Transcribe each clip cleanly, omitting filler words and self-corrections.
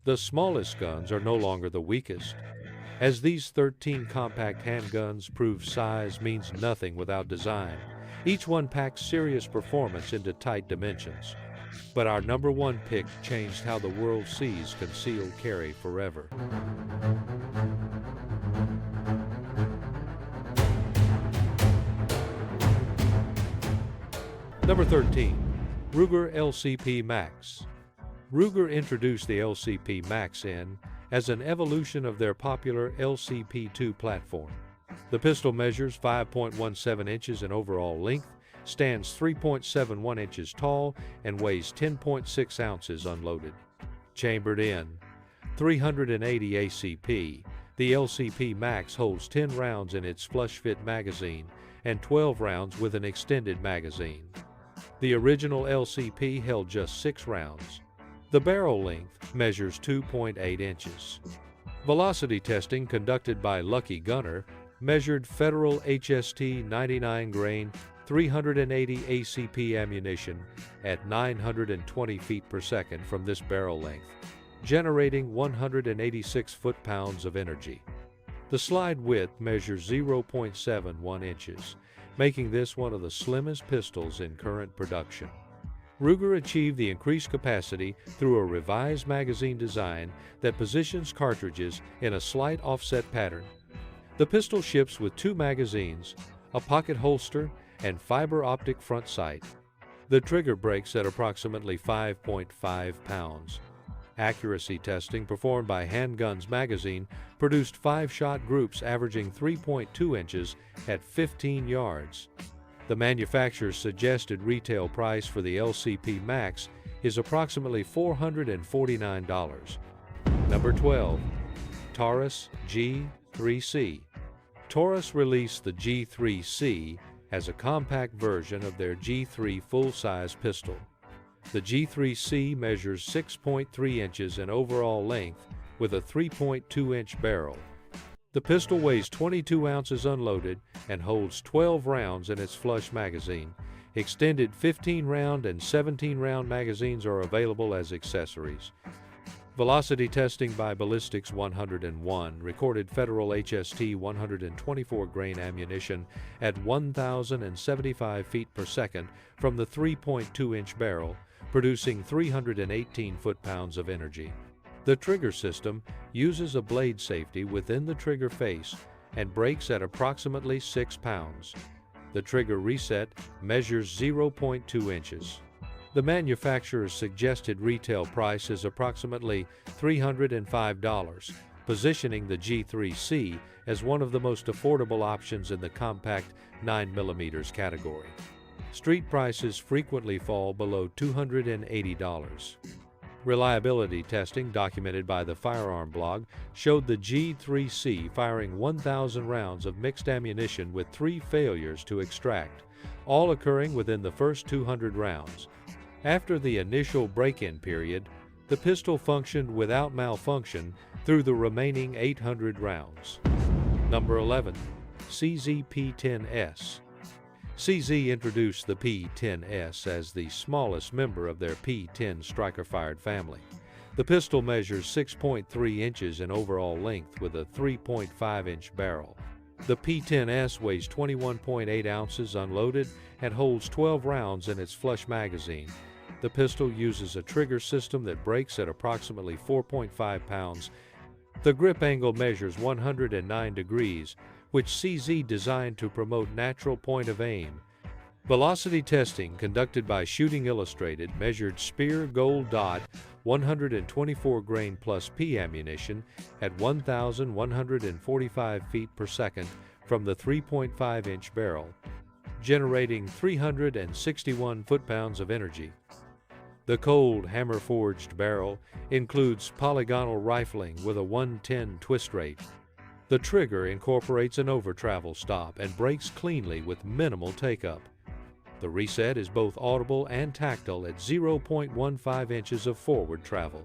The smallest guns are no longer the weakest, as these 13 compact handguns prove size means nothing without design. Each one packs serious performance into tight dimensions. But our number one pick changed how the world sees concealed carry forever. Number 13. Ruger LCP Max. Ruger introduced the LCP Max in as an evolution of their popular LCP2 platform. The pistol measures 5.17 inches in overall length, stands 3.71 inches tall, and weighs 10.6 ounces unloaded. Chambered in 380 ACP, the LCP Max holds 10 rounds in its flush-fit magazine and 12 rounds with an extended magazine. The original LCP held just 6 rounds. The barrel length measures 2.8 inches. Velocity testing conducted by Lucky Gunner measured federal HST 99 grain 380 ACP ammunition at 920 feet per second from this barrel length, generating 186 foot-pounds of energy. The slide width measures 0.71 inches, making this one of the slimmest pistols in current production. Ruger achieved the increased capacity through a revised magazine design that positions cartridges in a slight offset pattern. The pistol ships with 2 magazines, a pocket holster, and fiber optic front sight. The trigger breaks at approximately 5.5 pounds. Accuracy testing performed by Handguns magazine produced 5-shot groups averaging 3.2 inches at 15 yards. The manufacturer's suggested retail price for the LCP Max is approximately $449. Number 12. Taurus G3C. Taurus released the G3C as a compact version of their G3 full-size pistol. The G3C measures 6.3 inches in overall length with a 3.2-inch barrel. The pistol weighs 22 ounces unloaded and holds 12 rounds in its flush magazine. Extended 15-round and 17-round magazines are available as accessories. Velocity testing by Ballistics 101 recorded federal HST 124 grain ammunition at 1,075 feet per second from the 3.2-inch barrel, producing 318 foot-pounds of energy. The trigger system uses a blade safety within the trigger face and breaks at approximately 6 pounds. The trigger reset measures 0.2 inches. The manufacturer's suggested retail price is approximately $305, positioning the G3C as one of the most affordable options in the compact 9mm category. Street prices frequently fall below $280. Reliability testing documented by the Firearm blog showed the G3C firing 1,000 rounds of mixed ammunition with 3 failures to extract, all occurring within the first 200 rounds. After the initial break-in period, the pistol functioned without malfunction through the remaining 800 rounds. Number 11. SIG P10S. SIG introduced the P10S as the smallest member of their P10 striker-fired family. The pistol measures 6.3 inches in overall length with a 3.5-inch barrel. The P10S weighs 21.8 ounces unloaded and holds 12 rounds in its flush magazine. The pistol uses a trigger system that breaks at approximately 4.5 pounds. The grip angle measures 109 degrees, which SIG designed to promote natural point of aim. Velocity testing conducted by Shooting Illustrated measured Spear Gold Dot 124 grain plus P ammunition at 1,145 feet per second from the 3.5-inch barrel, generating 361 foot-pounds of energy. The cold hammer-forged barrel includes polygonal rifling with a 110 twist rate. The trigger incorporates an over-travel stop and breaks cleanly with minimal take-up. The reset is both audible and tactile at 0.15 inches of forward travel.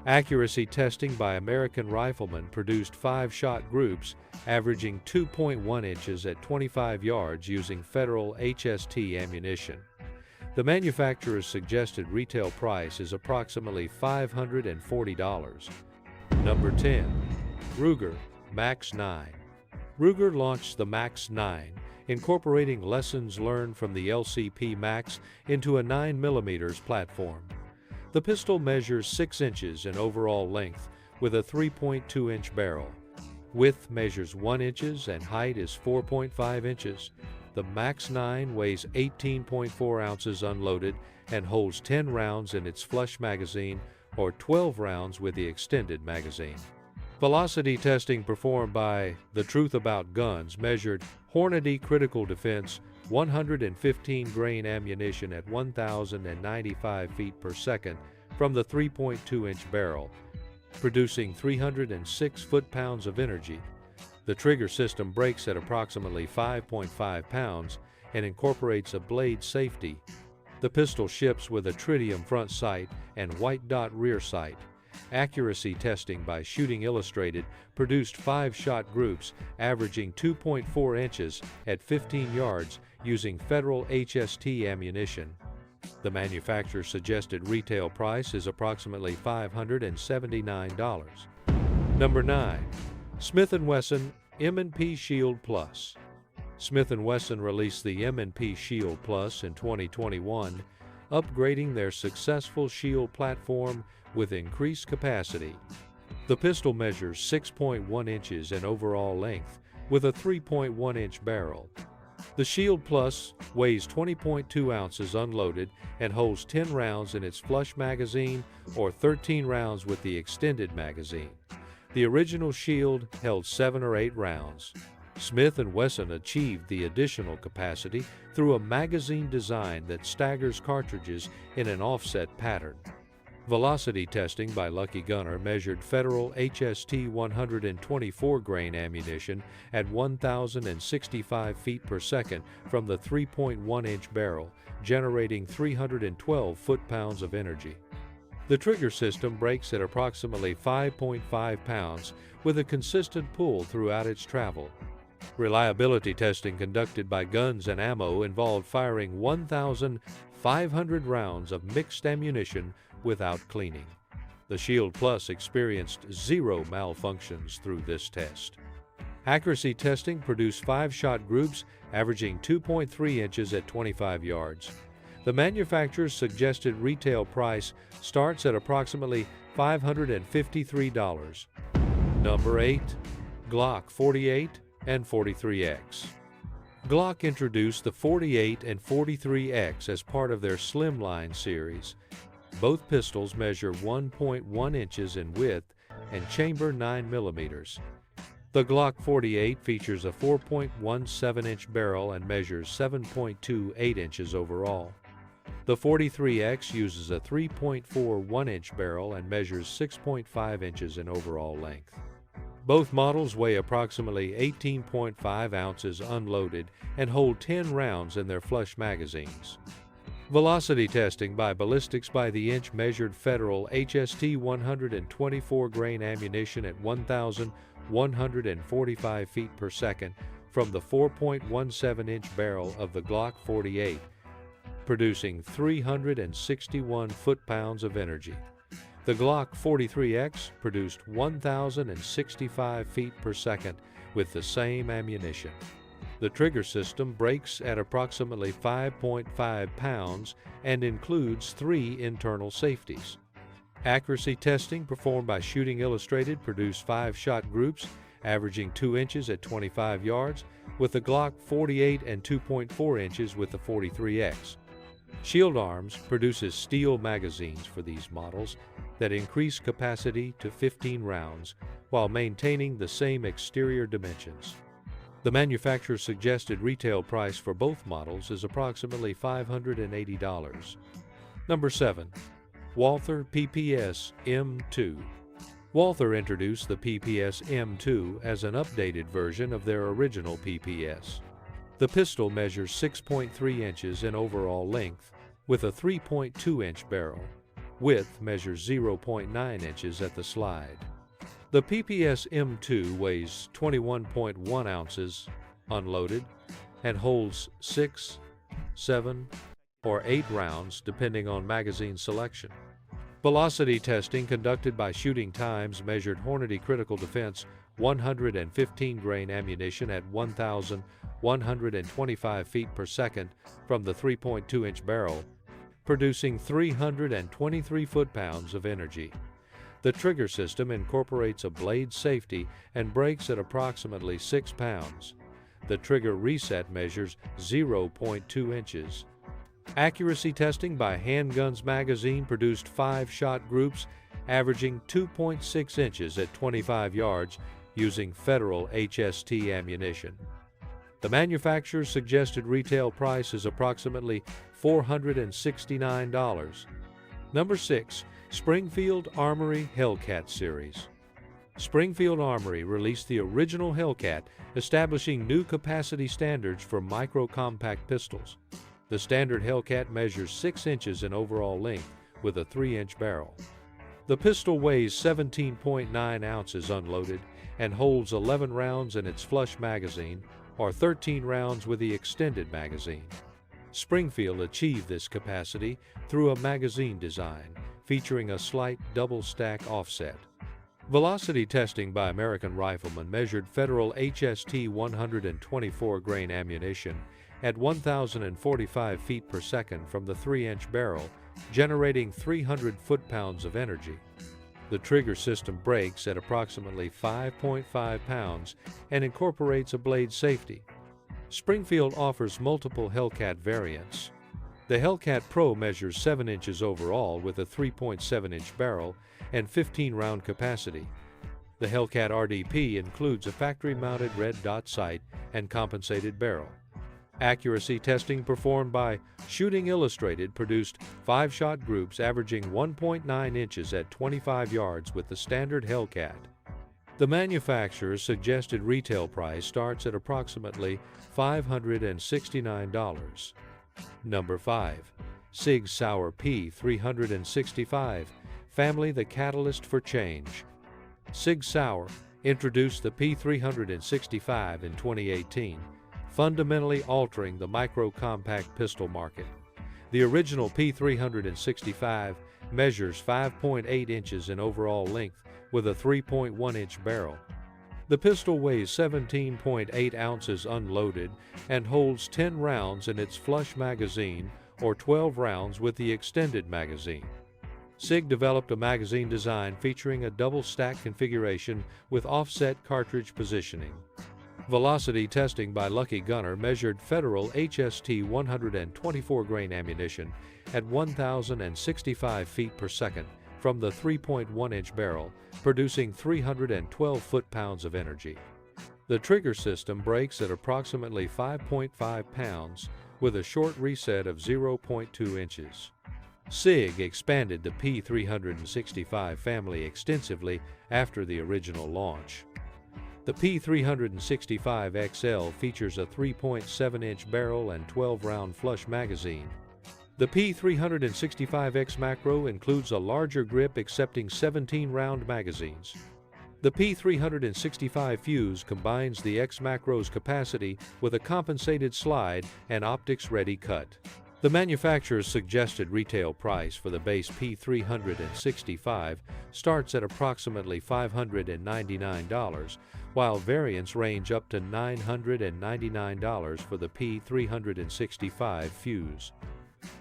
Accuracy testing by American Rifleman produced 5-shot groups averaging 2.1 inches at 25 yards using federal HST ammunition. The manufacturer's suggested retail price is approximately $540. Number 10. Ruger Max 9. Ruger launched the Max 9, incorporating lessons learned from the LCP Max into a 9mm platform. The pistol measures 6 inches in overall length with a 3.2-inch barrel. Width measures 1 inch and height is 4.5 inches. The Max 9 weighs 18.4 ounces unloaded and holds 10 rounds in its flush magazine or 12 rounds with the extended magazine. Velocity testing performed by The Truth About Guns measured Hornady Critical Defense 115 grain ammunition at 1,095 feet per second from the 3.2-inch barrel, producing 306 foot-pounds of energy. The trigger system brakes at approximately 5.5 pounds and incorporates a blade safety. The pistol ships with a tritium front sight and white dot rear sight. Accuracy testing by Shooting Illustrated produced 5-shot groups averaging 2.4 inches at 15 yards using Federal HST ammunition. The manufacturer's suggested retail price is approximately $579. Number 9. Smith & Wesson M&P Shield Plus. Smith & Wesson released the M&P Shield Plus in 2021, upgrading their successful Shield platform with increased capacity. The pistol measures 6.1 inches in overall length with a 3.1-inch barrel. The Shield Plus weighs 20.2 ounces unloaded and holds 10 rounds in its flush magazine or 13 rounds with the extended magazine. The original Shield held 7 or 8 rounds. Smith & Wesson achieved the additional capacity through a magazine design that staggers cartridges in an offset pattern. Velocity testing by Lucky Gunner measured Federal HST 124 grain ammunition at 1,065 feet per second from the 3.1-inch barrel, generating 312 foot-pounds of energy. The trigger system brakes at approximately 5.5 pounds with a consistent pull throughout its travel. Reliability testing conducted by Guns and Ammo involved firing 1,500 rounds of mixed ammunition without cleaning. The Shield Plus experienced 0 malfunctions through this test. Accuracy testing produced 5-shot groups averaging 2.3 inches at 25 yards. The manufacturer's suggested retail price starts at approximately $553. Number 8. Glock 48 and 43X. Glock introduced the 48 and 43X as part of their Slimline series. Both pistols measure 1.1 inches in width and chamber 9 millimeters. The Glock 48 features a 4.17-inch barrel and measures 7.28 inches overall. The 43X uses a 3.41-inch barrel and measures 6.5 inches in overall length. Both models weigh approximately 18.5 ounces unloaded and hold 10 rounds in their flush magazines. Velocity testing by Ballistics by the Inch measured Federal HST 124 grain ammunition at 1,145 feet per second from the 4.17-inch barrel of the Glock 48, producing 361 foot-pounds of energy. The Glock 43X produced 1,065 feet per second with the same ammunition. The trigger system brakes at approximately 5.5 pounds and includes 3 internal safeties. Accuracy testing performed by Shooting Illustrated produced 5-shot groups averaging 2 inches at 25 yards with the Glock 48 and 2.4 inches with the 43X. Shield Arms produces steel magazines for these models that increase capacity to 15 rounds while maintaining the same exterior dimensions. The manufacturer's suggested retail price for both models is approximately $580. Number 7. Walther PPS M2. Walther introduced the PPS M2 as an updated version of their original PPS. The pistol measures 6.3 inches in overall length with a 3.2-inch barrel. Width measures 0.9 inches at the slide. The PPS M2 weighs 21.1 ounces unloaded and holds 6, 7, or 8 rounds depending on magazine selection. Velocity testing conducted by shooting times measured Hornady Critical Defense 115 grain ammunition at 1,125 feet per second from the 3.2-inch barrel, producing 323 foot-pounds of energy. The trigger system incorporates a blade safety and breaks at approximately 6 pounds. The trigger reset measures 0.2 inches. Accuracy testing by Handguns magazine produced 5 shot groups averaging 2.6 inches at 25 yards using federal HST ammunition. The manufacturer's suggested retail price is approximately $469. Number 6. Springfield Armory Hellcat Series. Springfield Armory released the original Hellcat, establishing new capacity standards for micro-compact pistols. The standard Hellcat measures 6 inches in overall length with a 3-inch barrel. The pistol weighs 17.9 ounces unloaded and holds 11 rounds in its flush magazine, or 13 rounds with the extended magazine. Springfield achieved this capacity through a magazine design featuring a slight double-stack offset. Velocity testing by American Rifleman measured federal HST 124 grain ammunition at 1,045 feet per second from the 3-inch barrel, generating 300 foot-pounds of energy. The trigger system breaks at approximately 5.5 pounds and incorporates a blade safety. Springfield offers multiple Hellcat variants. The Hellcat Pro measures 7 inches overall with a 3.7-inch barrel and 15-round capacity. The Hellcat RDP includes a factory-mounted red dot sight and compensated barrel. Accuracy testing performed by Shooting Illustrated produced 5-shot groups averaging 1.9 inches at 25 yards with the standard Hellcat. The manufacturer's suggested retail price starts at approximately $569. Number 5. Sig Sauer P365 Family, the Catalyst for Change. Sig Sauer introduced the P365 in 2018, fundamentally altering the micro-compact pistol market. The original P365 measures 5.8 inches in overall length with a 3.1-inch barrel. The pistol weighs 17.8 ounces unloaded and holds 10 rounds in its flush magazine or 12 rounds with the extended magazine. SIG developed a magazine design featuring a double-stack configuration with offset cartridge positioning. Velocity testing by Lucky Gunner measured federal HST 124 grain ammunition at 1,065 feet per second from the 3.1-inch barrel, producing 312 foot-pounds of energy. The trigger system breaks at approximately 5.5 pounds with a short reset of 0.2 inches. SIG expanded the P365 family extensively after the original launch. The P365 XL features a 3.7-inch barrel and 12-round flush magazine. The P365X Macro includes a larger grip accepting 17-round magazines. The P365 FUSE combines the X Macro's capacity with a compensated slide and optics-ready cut. The manufacturer's suggested retail price for the base P365 starts at approximately $599, while variants range up to $999 for the P365 FUSE.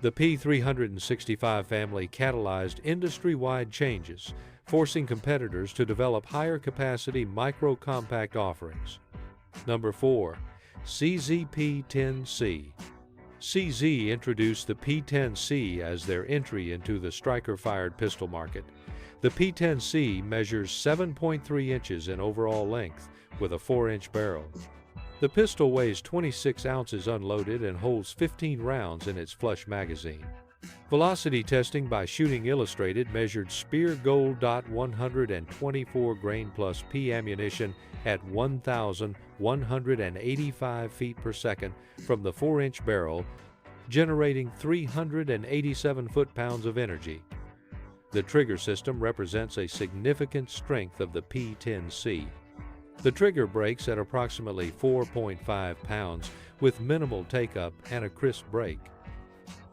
The P365 family catalyzed industry-wide changes, forcing competitors to develop higher-capacity micro-compact offerings. Number 4. CZ P10C. CZ introduced the P10C as their entry into the striker-fired pistol market. The P10C measures 7.3 inches in overall length with a 4-inch barrel. The pistol weighs 26 ounces unloaded and holds 15 rounds in its flush magazine. Velocity testing by Shooting Illustrated measured Spear Gold Dot 124 grain plus P ammunition at 1,185 feet per second from the 4-inch barrel, generating 387 foot-pounds of energy. The trigger system represents a significant strength of the P10C. The trigger breaks at approximately 4.5 pounds with minimal take-up and a crisp break.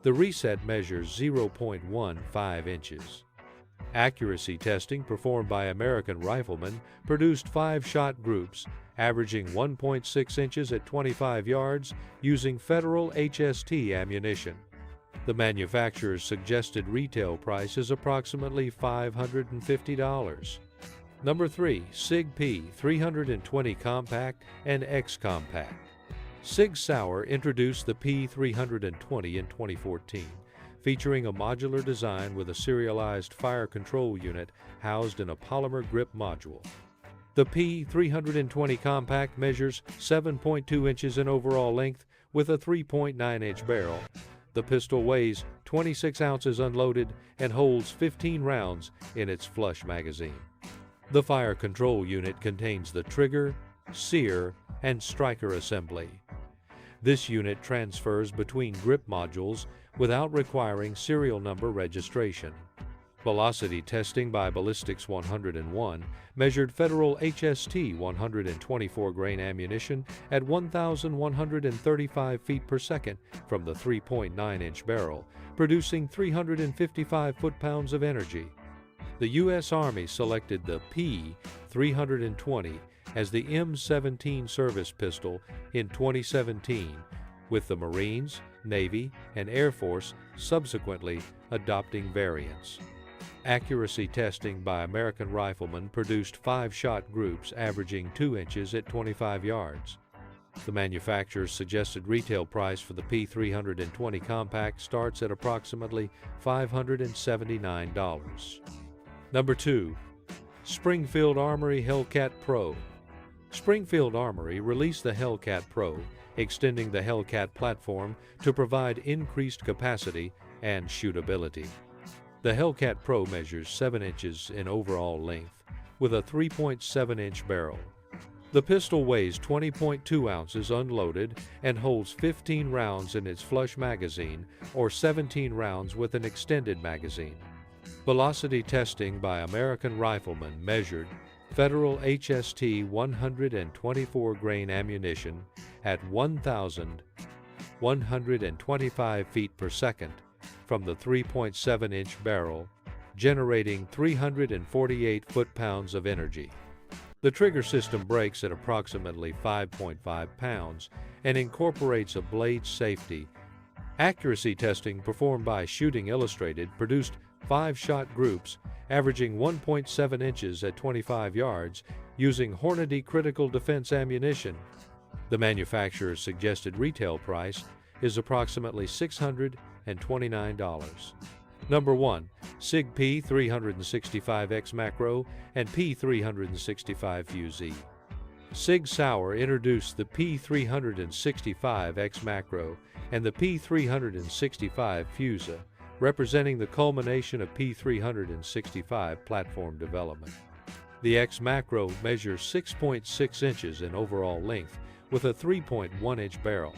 The reset measures 0.15 inches. Accuracy testing performed by American riflemen produced 5-shot groups, averaging 1.6 inches at 25 yards using Federal HST ammunition. The manufacturer's suggested retail price is approximately $550. Number 3. SIG P320 Compact and X Compact. Sig Sauer introduced the P320 in 2014, featuring a modular design with a serialized fire control unit housed in a polymer grip module. The P320 Compact measures 7.2 inches in overall length with a 3.9-inch barrel. The pistol weighs 26 ounces unloaded and holds 15 rounds in its flush magazine. The fire control unit contains the trigger, sear, and striker assembly. This unit transfers between grip modules without requiring serial number registration. Velocity testing by Ballistics 101 measured Federal HST 124-grain ammunition at 1,135 feet per second from the 3.9-inch barrel, producing 355 foot-pounds of energy. The U.S. Army selected the P320 as the M17 service pistol in 2017, with the Marines, Navy, and Air Force subsequently adopting variants. Accuracy testing by American riflemen produced 5-shot groups averaging 2 inches at 25 yards. The manufacturer's suggested retail price for the P320 Compact starts at approximately $579. Number 2. Springfield Armory Hellcat Pro. Springfield Armory released the Hellcat Pro, extending the Hellcat platform to provide increased capacity and shootability. The Hellcat Pro measures 7 inches in overall length with a 3.7-inch barrel. The pistol weighs 20.2 ounces unloaded and holds 15 rounds in its flush magazine or 17 rounds with an extended magazine. Velocity testing by American riflemen measured Federal HST 124-grain ammunition at 1,125 feet per second from the 3.7-inch barrel, generating 348 foot-pounds of energy. The trigger system breaks at approximately 5.5 pounds and incorporates a blade safety. Accuracy testing performed by Shooting Illustrated produced 5-shot groups averaging 1.7 inches at 25 yards using Hornady critical defense ammunition. The manufacturer's suggested retail price is approximately $629. Number 1. SIG P365 X Macro and P365 FUSE. Sig Sauer introduced the P365 X Macro and the P365 FUSE, representing the culmination of P365 platform development. The X Macro measures 6.6 inches in overall length with a 3.1-inch barrel.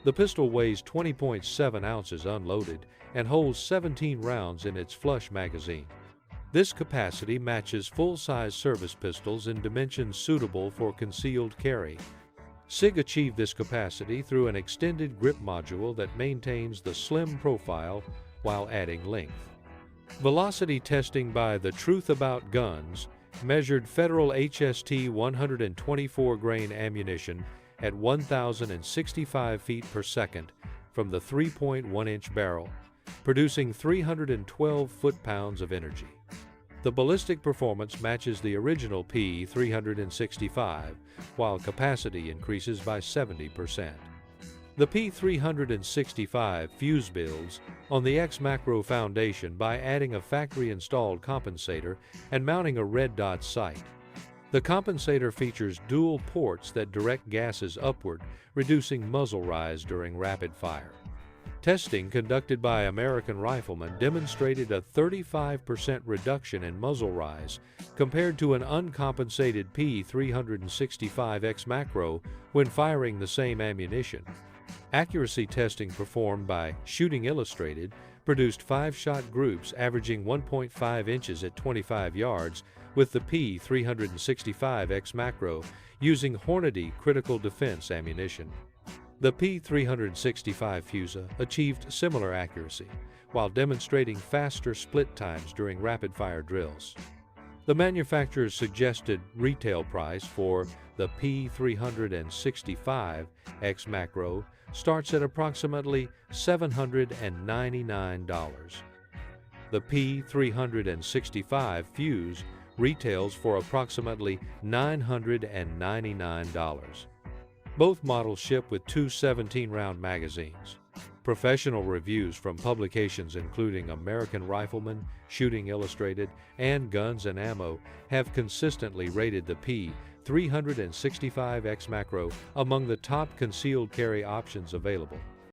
The pistol weighs 20.7 ounces unloaded and holds 17 rounds in its flush magazine. This capacity matches full-size service pistols in dimensions suitable for concealed carry. SIG achieved this capacity through an extended grip module that maintains the slim profile while adding length. Velocity testing by The Truth About Guns measured Federal HST 124-grain ammunition at 1,065 feet per second from the 3.1-inch barrel, producing 312 foot-pounds of energy. The ballistic performance matches the original P365, while capacity increases by 70%. The P365 FUSE builds on the X Macro foundation by adding a factory-installed compensator and mounting a red dot sight. The compensator features dual ports that direct gases upward, reducing muzzle rise during rapid fire. Testing conducted by American riflemen demonstrated a 35% reduction in muzzle rise compared to an uncompensated P365 X Macro when firing the same ammunition. Accuracy testing performed by Shooting Illustrated produced 5-shot groups averaging 1.5 inches at 25 yards with the P365 X Macro using Hornady critical defense ammunition. The P365 FUSE achieved similar accuracy, while demonstrating faster split times during rapid-fire drills. The manufacturer's suggested retail price for the P365 X Macro starts at approximately $799. The P365 FUSE retails for approximately $999. Both models ship with two 17-round magazines. Professional reviews from publications including American Rifleman, Shooting Illustrated, and Guns and Ammo have consistently rated the P365 X Macro among the top concealed carry options available.